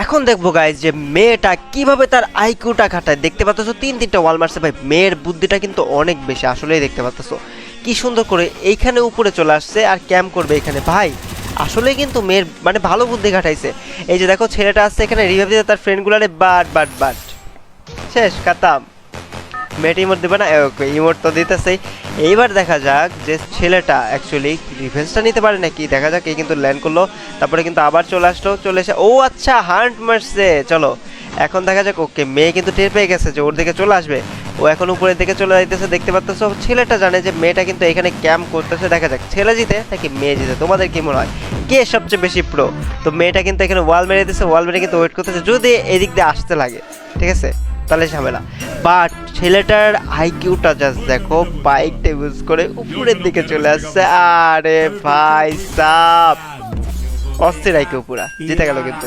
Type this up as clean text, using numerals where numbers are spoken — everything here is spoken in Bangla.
এখন দেখবো গাইজ যে মেয়েটা কিভাবে তার আইকিউটা খাটায়। দেখতে পাচ্ছ তিনটা ওয়াল মারছে ভাই, মেয়ের বুদ্ধিটা কিন্তু অনেক বেশি আসলেই। দেখতে পাচ্ছ কি সুন্দর করে এইখানে উপরে চলে আসছে আর ক্যাম্প করবে এখানে ভাই। আসলে কিন্তু মেয়ের মানে ভালো বুদ্ধি খাটাইছে। এই যে দেখো ছেলেটা আসছে এখানে রিভাইভ দিতে তার ফ্রেন্ডগুলারে, বাট শেষ কাতাম। মেয়েটি ইমোট দেবে না, ওকে ইমোট তো দিতেছেই। এইবার দেখা যাক যে ছেলেটা অ্যাকচুয়ালি রিভেঞ্জটা নিতে পারে নাকি। দেখা যাক, এই কিন্তু ল্যান্ড করলো, তারপরে কিন্তু আবার চলে এসে ও আচ্ছা হান্ট মারছে। চলো এখন দেখা যাক। ওকে মেয়ে কিন্তু টের পেয়ে গেছে যে ওর দিকে চলে আসবে, ও এখন উপরের দিকে চলে যাইতেছে। দেখতে পাচ্ছ ছেলেটা জানে যে মেয়েটা কিন্তু এখানে ক্যাম্প করতেছে। দেখা যাক ছেলে জিতে নাকি মেয়ে জিতে, তোমাদের কি মনে হয় কে সবচেয়ে বেশি প্রো? তো মেয়েটা কিন্তু এখানে ওয়াল মেরে দিচ্ছে, ওয়াল মেরে কিন্তু ওয়েট করতেছে যদি এদিক দিয়ে আসতে লাগে, ঠিক আছে তাহলে ঝামেলা। বাট ছেলেটার আইকিউটা জাস্ট দেখো, বাইকটা ইউজ করে উপরের দিকে চলে আসছে। আরে ভাই সাব অস্থির আইকিউ, পুরা জিতে গেল কিন্তু।